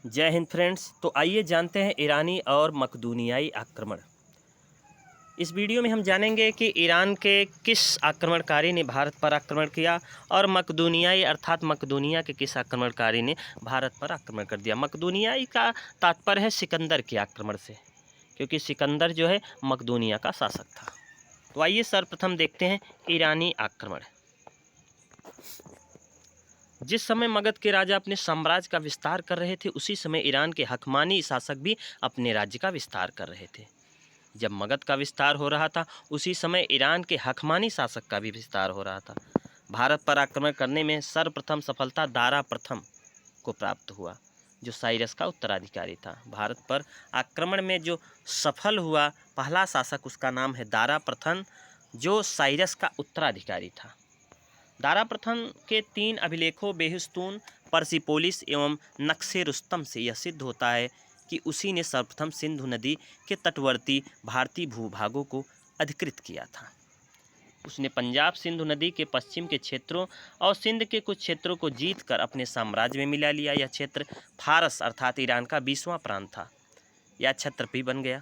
जय हिंद फ्रेंड्स। तो आइए जानते हैं ईरानी और मकदूनियाई आक्रमण। इस वीडियो में हम जानेंगे कि ईरान के किस आक्रमणकारी ने भारत पर आक्रमण किया और मकदूनियाई अर्थात मकदूनिया के किस आक्रमणकारी ने भारत पर आक्रमण कर दिया। मकदूनियाई का तात्पर्य है सिकंदर के आक्रमण से, क्योंकि सिकंदर जो है मकदूनिया का शासक था। तो आइए सर्वप्रथम देखते हैं ईरानी आक्रमण। जिस समय मगध के राजा अपने साम्राज्य का विस्तार कर रहे थे, उसी समय ईरान के हकमानी शासक भी अपने राज्य का विस्तार कर रहे थे। जब मगध का विस्तार हो रहा था, उसी समय ईरान के हकमानी शासक का भी विस्तार हो रहा था। भारत पर आक्रमण करने में सर्वप्रथम सफलता दारा प्रथम को प्राप्त हुआ, जो साइरस का उत्तराधिकारी था। भारत पर आक्रमण में जो सफल हुआ पहला शासक, उसका नाम है दारा प्रथम, जो साइरस का उत्तराधिकारी था। दारा प्रथम के 3 अभिलेखों बेहिस्तून, परसिपोलिस एवं नक्शे रुस्तम से यह सिद्ध होता है कि उसी ने सर्वप्रथम सिंधु नदी के तटवर्ती भारतीय भूभागों को अधिकृत किया था। उसने पंजाब सिंधु नदी के पश्चिम के क्षेत्रों और सिंध के कुछ क्षेत्रों को जीतकर अपने साम्राज्य में मिला लिया। यह क्षेत्र फारस अर्थात ईरान का 20वां प्रांत था। यह क्षत्रपी बन गया।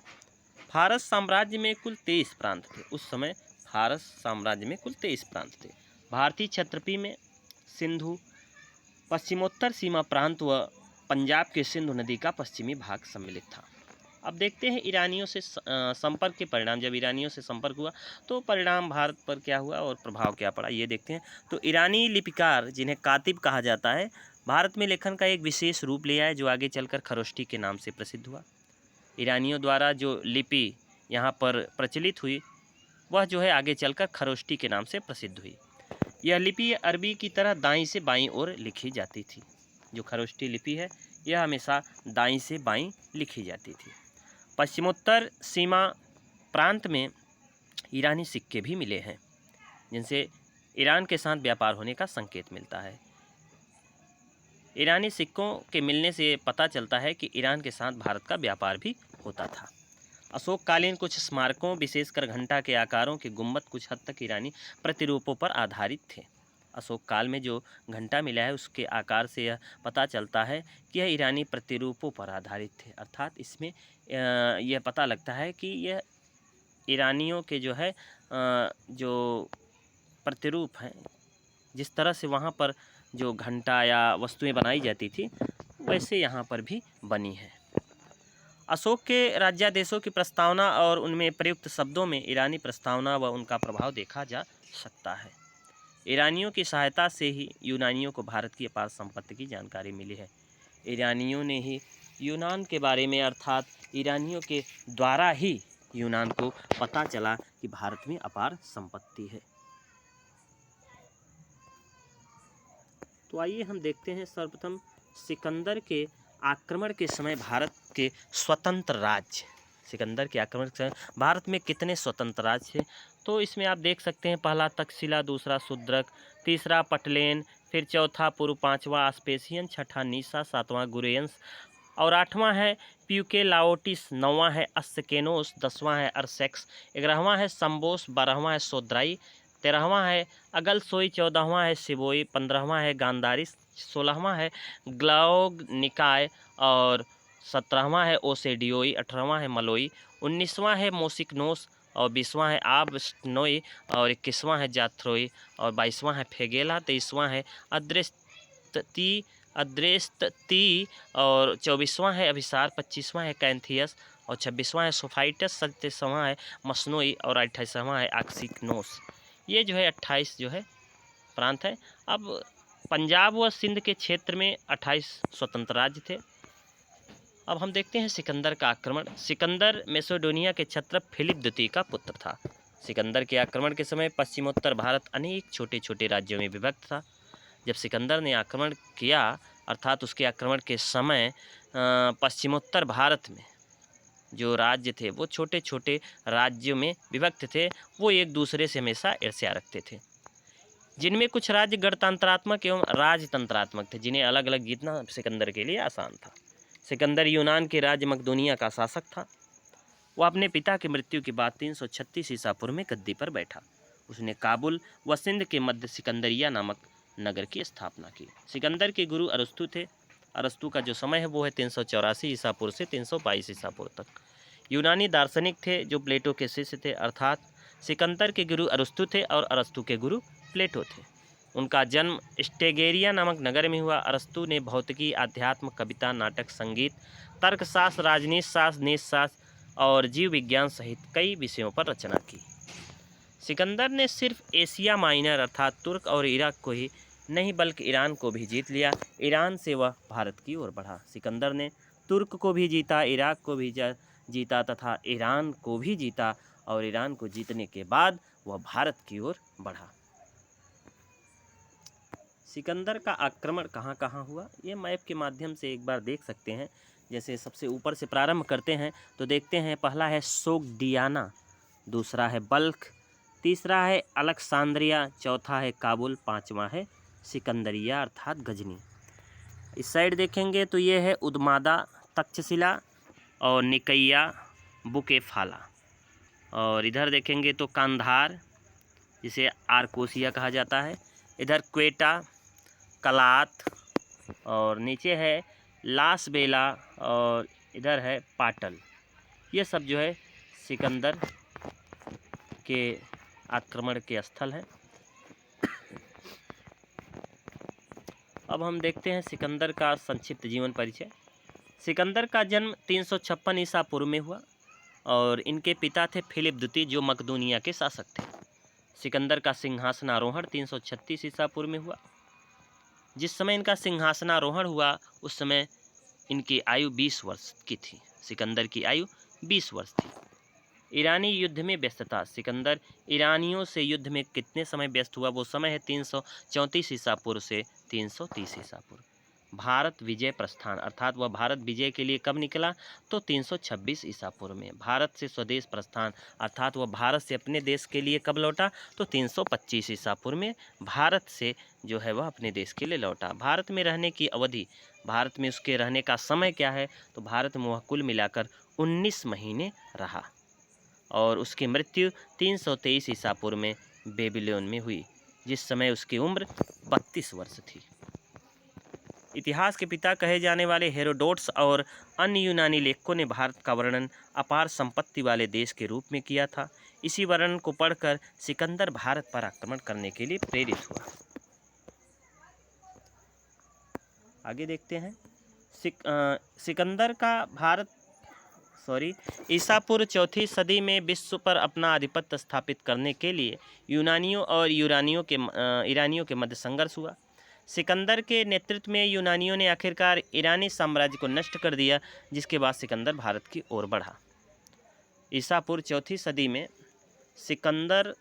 फारस साम्राज्य में कुल 23 प्रांत थे। उस समय फारस साम्राज्य में कुल 23 प्रांत थे। भारतीय क्षत्रपी में सिंधु पश्चिमोत्तर सीमा प्रांत व पंजाब के सिंधु नदी का पश्चिमी भाग सम्मिलित था। अब देखते हैं ईरानियों से संपर्क के परिणाम। जब ईरानियों से संपर्क हुआ तो परिणाम भारत पर क्या हुआ और प्रभाव क्या पड़ा, ये देखते हैं। तो ईरानी लिपिकार, जिन्हें कातिब कहा जाता है, भारत में लेखन का एक विशेष रूप लिया है, जो आगे चलकर खरोष्टी के नाम से प्रसिद्ध हुआ। ईरानियों द्वारा जो लिपि यहाँ पर प्रचलित हुई, वह जो है आगे चलकर खरोष्टी के नाम से प्रसिद्ध हुई। यह लिपि अरबी की तरह दाईं से बाईं ओर लिखी जाती थी। जो खरोष्टी लिपि है, यह हमेशा दाईं से बाईं लिखी जाती थी। पश्चिमोत्तर सीमा प्रांत में ईरानी सिक्के भी मिले हैं, जिनसे ईरान के साथ व्यापार होने का संकेत मिलता है। ईरानी सिक्कों के मिलने से पता चलता है कि ईरान के साथ भारत का व्यापार भी होता था। अशोककालीन कुछ स्मारकों, विशेषकर घंटा के आकारों के गुंबद कुछ हद तक ईरानी प्रतिरूपों पर आधारित थे। अशोक काल में जो घंटा मिला है, उसके आकार से यह पता चलता है कि यह ईरानी प्रतिरूपों पर आधारित थे। अर्थात इसमें यह पता लगता है कि यह ईरानियों के जो है जो प्रतिरूप हैं, जिस तरह से वहाँ पर जो घंटा या वस्तुएं बनाई जाती थी, वैसे यहाँ पर भी बनी है। अशोक के राज्यादेशों की प्रस्तावना और उनमें प्रयुक्त शब्दों में ईरानी प्रस्तावना व उनका प्रभाव देखा जा सकता है। ईरानियों की सहायता से ही यूनानियों को भारत की अपार संपत्ति की जानकारी मिली है। ईरानियों ने ही यूनान के बारे में, अर्थात ईरानियों के द्वारा ही यूनान को पता चला कि भारत में अपार संपत्ति है। तो आइए हम देखते हैं सर्वप्रथम सिकंदर के आक्रमण के समय भारत के स्वतंत्र राज्य। सिकंदर के आक्रमण के समय भारत में कितने स्वतंत्र राज्य थे, तो इसमें आप देख सकते हैं, पहला तक्षशिला, दूसरा शूद्रक, तीसरा पटलेन, फिर चौथा पूर्व, पांचवा आस्पेसियन, छठा नीसा, सातवां गुरेयंस और आठवां है प्यूकेलाओटिस, नौवां है अस्केनोस, 10वां है अरसेक्स, 11वां है संबोस, 12वां है सोद्राई, 13वां है अगलसोई, 14वां है सिबोई, 15वां है गांधारिस, 16वां है ग्लाओग निकाय और 17वां है ओसेडियोई, 18वां है मलोई, 19वां है मोसिकनोस और 20वां है आबस्टनोई और 21वां है जाथ्रोई और 22वां है फेगेला, 23वां है अद्रेस्ती और 24वां है अभिसार, 25वां है कैंथियस और 26वां है सोफाइटस, 27वां है मसनोई और 28वां है आक्सिकनोस। ये जो है 28 जो है प्रांत है। अब पंजाब व सिंध के क्षेत्र में 28 स्वतंत्र राज्य थे। अब हम देखते हैं सिकंदर का आक्रमण। सिकंदर मैसेडोनिया के क्षत्रप फिलिप द्वितीय का पुत्र था। सिकंदर के आक्रमण के समय पश्चिमोत्तर भारत अनेक छोटे छोटे राज्यों में विभक्त था। जब सिकंदर ने आक्रमण किया, अर्थात उसके आक्रमण के समय पश्चिमोत्तर भारत में जो राज्य थे वो छोटे छोटे राज्यों में विभक्त थे। वो एक दूसरे से हमेशा ईर्ष्या रखते थे, जिनमें कुछ राज्य गणतंत्रात्मक एवं राजतंत्रात्मक थे, जिन्हें अलग अलग जीतना सिकंदर के लिए आसान था। सिकंदर यूनान के राज्य मकदूनिया का शासक था। वह अपने पिता की मृत्यु के बाद 336 ईसा पूर्व में गद्दी पर बैठा। उसने काबुल व सिंध के मध्य सिकंदरिया नामक नगर की स्थापना की। सिकंदर के गुरु अरस्तु थे। अरस्तु का जो समय है वो है 384 ईसा पूर्व से 322 ईसा पूर्व तक। यूनानी दार्शनिक थे जो प्लेटो के शिष्य थे, अर्थात सिकंदर के गुरु अरस्तु थे और अरस्तु के गुरु प्लेटो थे। उनका जन्म स्टेगेरिया नामक नगर में हुआ। अरस्तु ने भौतिकी, अध्यात्म, कविता, नाटक, संगीत, तर्कशास्त्र, राजनीति शास्त्र, नीतिशास्त्र और जीव विज्ञान सहित कई विषयों पर रचना की। सिकंदर ने सिर्फ एशिया माइनर अर्थात तुर्क और इराक को ही नहीं बल्कि ईरान को भी जीत लिया। ईरान से वह भारत की ओर बढ़ा। सिकंदर ने तुर्क को भी जीता, इराक को भी जीता तथा ईरान को भी जीता और ईरान को जीतने के बाद वह भारत की ओर बढ़ा। सिकंदर का आक्रमण कहाँ कहाँ हुआ, ये मैप के माध्यम से एक बार देख सकते हैं। जैसे सबसे ऊपर से प्रारंभ करते हैं तो देखते हैं, पहला है सोगडियाना, दूसरा है बल्ख, तीसरा है अलेक्सांद्रिया, चौथा है काबुल, पांचवा है सिकंदरिया अर्थात गजनी। इस साइड देखेंगे तो ये है उदमादा, तक्षशिला और निकैया, बुकेफाला। और इधर देखेंगे तो कांधार जिसे आर्कोसिया कहा जाता है, इधर क्वेटा, कलात और नीचे है लासबेला और इधर है पाटल। ये सब जो है सिकंदर के आक्रमण के स्थल हैं। अब हम देखते हैं सिकंदर का संक्षिप्त जीवन परिचय। सिकंदर का जन्म 356 ईसा पूर्व में हुआ और इनके पिता थे फिलिप द्वितीय जो मकदूनिया के शासक थे। सिकंदर का सिंहासनारोहण 336 ईसा पूर्व में हुआ। जिस समय इनका सिंहासनारोहण हुआ उस समय इनकी आयु 20 वर्ष की थी। सिकंदर की आयु 20 वर्ष थी। ईरानी युद्ध में व्यस्तता। सिकंदर ईरानियों से युद्ध में कितने समय व्यस्त हुआ, वो समय है 334 ईसा पूर्व से 330 ईसा पूर्व। भारत विजय प्रस्थान अर्थात वह भारत विजय के लिए कब निकला, तो 326 ईसा पूर्व में। भारत से स्वदेश प्रस्थान अर्थात वह भारत से अपने देश के लिए कब लौटा, तो 325 ईसा पूर्व में भारत से जो है वह अपने देश के लिए लौटा। भारत में रहने की अवधि, भारत में उसके रहने का समय क्या है, तो भारत में वह कुल मिलाकर 19 महीने रहा और उसकी मृत्यु 323 ईसा पूर्व में बेबीलोन में हुई, जिस समय उसकी उम्र 32 वर्ष थी। इतिहास के पिता कहे जाने वाले हेरोडोटस और अन्य यूनानी लेखकों ने भारत का वर्णन अपार संपत्ति वाले देश के रूप में किया था। इसी वर्णन को पढ़कर सिकंदर भारत पर आक्रमण करने के लिए प्रेरित हुआ। आगे देखते हैं। सिकंदर का ईसा पूर्व चौथी सदी में विश्व पर अपना आधिपत्य स्थापित करने के लिए यूनानियों और ईरानियों के मध्य संघर्ष हुआ। सिकंदर के नेतृत्व में यूनानियों ने आखिरकार ईरानी साम्राज्य को नष्ट कर दिया, जिसके बाद सिकंदर भारत की ओर बढ़ा। ईसा पूर्व चौथी सदी में सिकंदर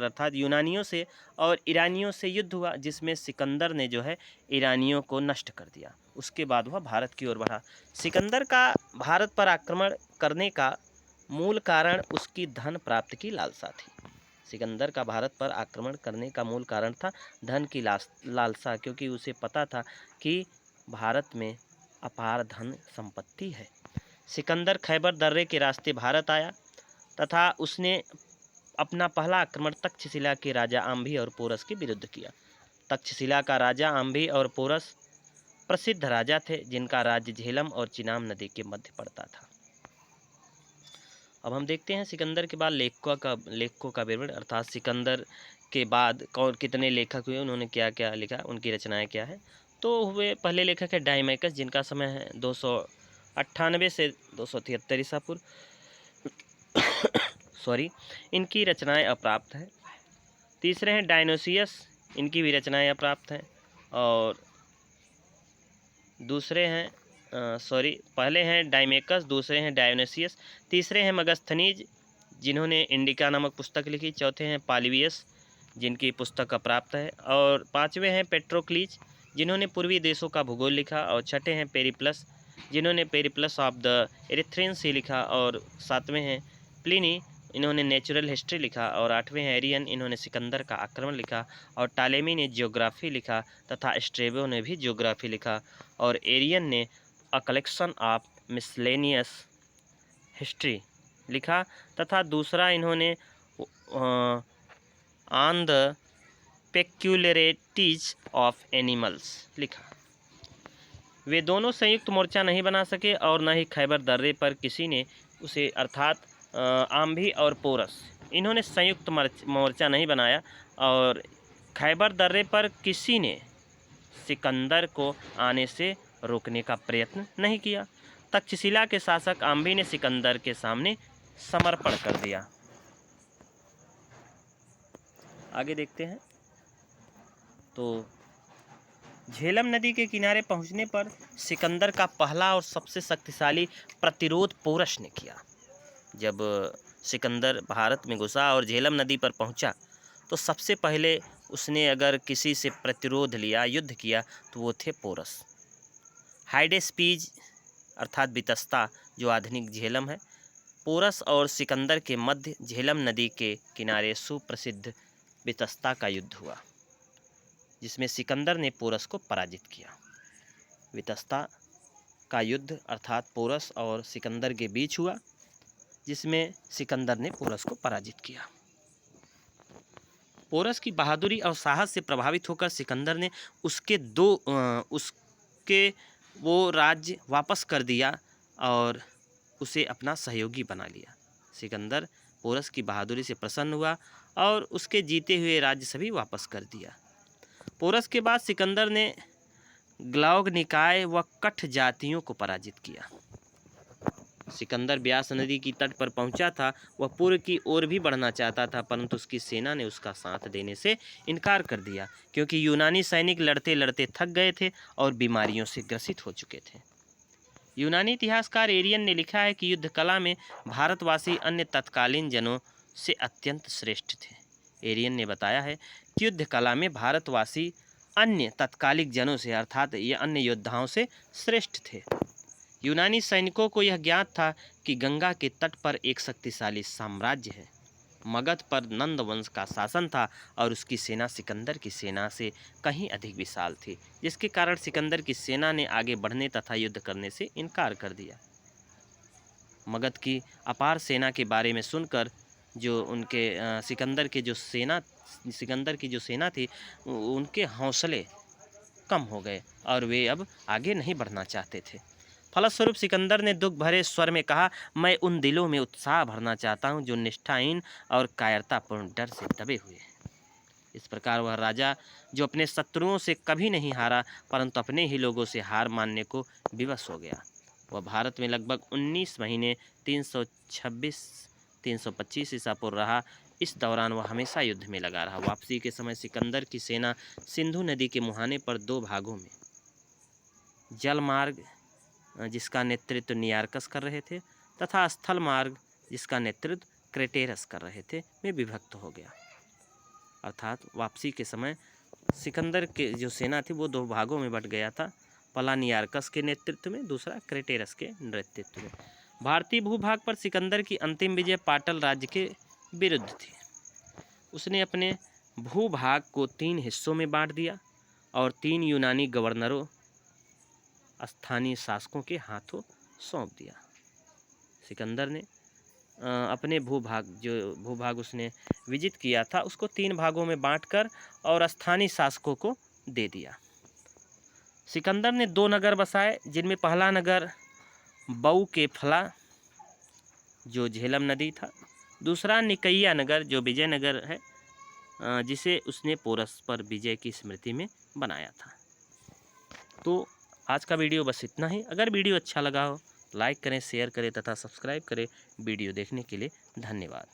अर्थात यूनानियों से और ईरानियों से युद्ध हुआ, जिसमें सिकंदर ने जो है ईरानियों को नष्ट कर दिया। उसके बाद वह भारत की ओर बढ़ा। सिकंदर का भारत पर आक्रमण करने का मूल कारण उसकी धन प्राप्ति की लालसा थी। सिकंदर का भारत पर आक्रमण करने का मूल कारण था धन की लालसा, क्योंकि उसे पता था कि भारत में अपार धन संपत्ति है। सिकंदर खैबर दर्रे के रास्ते भारत आया तथा उसने अपना पहला आक्रमण तक्षशिला के राजा आम्भी और पोरस के विरुद्ध किया। तक्षशिला का राजा आम्भी और पोरस प्रसिद्ध राजा थे, जिनका राज्य झेलम और चिनाब नदी के मध्य पड़ता था। अब हम देखते हैं सिकंदर के बाद लेखकों का विवरण अर्थात सिकंदर के बाद कौन कितने लेखक हुए, उन्होंने क्या क्या लिखा, उनकी रचनाएं क्या है। तो हुए पहले लेखक है डायमेकस, जिनका समय है 298 से 273 ईसा पूर्व। इनकी रचनाएं अप्राप्त हैं। तीसरे हैं डायनोसियस, इनकी भी रचनाएं अप्राप्त हैं। और दूसरे हैं पहले हैं डायमेकस, दूसरे हैं डायोनिसियस, तीसरे हैं मगस्थनीज जिन्होंने इंडिका नामक पुस्तक लिखी, चौथे हैं पालिवियस जिनकी पुस्तक अप्राप्त है, और पांचवें हैं पेट्रोक्लीज जिन्होंने पूर्वी देशों का भूगोल लिखा, और छठे हैं पेरिप्लस जिन्होंने पेरिप्लस ऑफ द एरिथ्रियन सी लिखा, और सातवें हैं प्लिनी इन्होंने नेचुरल हिस्ट्री लिखा, और आठवें हैं एरियन इन्होंने सिकंदर का आक्रमण लिखा, और टालेमी ने ज्योग्राफी लिखा तथा स्ट्रेबो ने भी ज्योग्राफी लिखा, और एरियन ने a collection of miscellaneous history लिखा, तथा दूसरा इन्होंने on the peculiarities of animals लिखा। वे दोनों संयुक्त मोर्चा नहीं बना सके और न ही खैबर दर्रे पर किसी ने उसे, अर्थात आम्भी और पोरस, इन्होंने संयुक्त मोर्चा नहीं बनाया और खैबर दर्रे पर किसी ने सिकंदर को आने से रोकने का प्रयत्न नहीं किया। तक्षशिला के शासक आम्भी ने सिकंदर के सामने समर्पण कर दिया। आगे देखते हैं। तो झेलम नदी के किनारे पहुंचने पर सिकंदर का पहला और सबसे शक्तिशाली प्रतिरोध पोरस ने किया। जब सिकंदर भारत में घुसा और झेलम नदी पर पहुंचा तो सबसे पहले उसने अगर किसी से प्रतिरोध लिया, युद्ध किया, तो वो थे पोरस। हाइडेस्पीज अर्थात बितस्ता जो आधुनिक झेलम है, पोरस और सिकंदर के मध्य झेलम नदी के किनारे सुप्रसिद्ध बितस्ता का युद्ध हुआ, जिसमें सिकंदर ने पोरस को पराजित किया। बितस्ता का युद्ध अर्थात पोरस और सिकंदर के बीच हुआ, जिसमें सिकंदर ने पोरस को पराजित किया। पोरस की बहादुरी और साहस से प्रभावित होकर सिकंदर ने उसके वो राज्य वापस कर दिया और उसे अपना सहयोगी बना लिया। सिकंदर पोरस की बहादुरी से प्रसन्न हुआ और उसके जीते हुए राज्य सभी वापस कर दिया। पोरस के बाद सिकंदर ने ग्लाउग निकाय व कठ जातियों को पराजित किया। सिकंदर ब्यास नदी की तट पर पहुंचा था। वह पूर्व की ओर भी बढ़ना चाहता था, परंतु उसकी सेना ने उसका साथ देने से इनकार कर दिया, क्योंकि यूनानी सैनिक लड़ते लड़ते थक गए थे और बीमारियों से ग्रसित हो चुके थे। यूनानी इतिहासकार एरियन ने लिखा है कि युद्ध कला में भारतवासी अन्य तत्कालीन जनों से अत्यंत श्रेष्ठ थे। एरियन ने बताया है कि युद्ध कला में भारतवासी अन्य तत्कालिक जनों से, अर्थात ये अन्य योद्धाओं से श्रेष्ठ थे। यूनानी सैनिकों को यह ज्ञात था कि गंगा के तट पर एक शक्तिशाली साम्राज्य है। मगध पर नंद वंश का शासन था और उसकी सेना सिकंदर की सेना से कहीं अधिक विशाल थी, जिसके कारण सिकंदर की सेना ने आगे बढ़ने तथा युद्ध करने से इनकार कर दिया। मगध की अपार सेना के बारे में सुनकर जो उनके सिकंदर की जो सेना थी, उनके हौसले कम हो गए और वे अब आगे नहीं बढ़ना चाहते थे। फलस्वरूप सिकंदर ने दुख भरे स्वर में कहा, मैं उन दिलों में उत्साह भरना चाहता हूं जो निष्ठाहीन और कायरतापूर्ण डर से दबे हुए हैं। इस प्रकार वह राजा जो अपने शत्रुओं से कभी नहीं हारा, परंतु अपने ही लोगों से हार मानने को विवश हो गया। वह भारत में लगभग 19 महीने 325 ईसा पूर्व रहा। इस दौरान वह हमेशा युद्ध में लगा रहा। वापसी के समय सिकंदर की सेना सिंधु नदी के मुहाने पर 2 भागों में, जल मार्ग जिसका नेतृत्व नियार्कस कर रहे थे तथा स्थल मार्ग जिसका नेतृत्व क्रेटेरस कर रहे थे, में विभक्त हो गया। अर्थात वापसी के समय सिकंदर के जो सेना थी वो 2 भागों में बट गया था, पहला नियार्कस के नेतृत्व में, दूसरा क्रेटेरस के नेतृत्व में। भारतीय भूभाग पर सिकंदर की अंतिम विजय पाटल राज्य के विरुद्ध थी। उसने अपने भूभाग को 3 हिस्सों में बांट दिया और 3 यूनानी गवर्नरों, स्थानीय शासकों के हाथों सौंप दिया। सिकंदर ने अपने भूभाग उसने विजित किया था, उसको 3 भागों में बांटकर और स्थानीय शासकों को दे दिया। सिकंदर ने 2 नगर बसाए, जिनमें पहला नगर बऊ के फला जो झेलम नदी था, दूसरा निकैया नगर जो विजयनगर है, जिसे उसने पोरस पर विजय की स्मृति में बनाया था। तो आज का वीडियो बस इतना ही। अगर वीडियो अच्छा लगा हो लाइक करें, शेयर करें तथा सब्सक्राइब करें। वीडियो देखने के लिए धन्यवाद।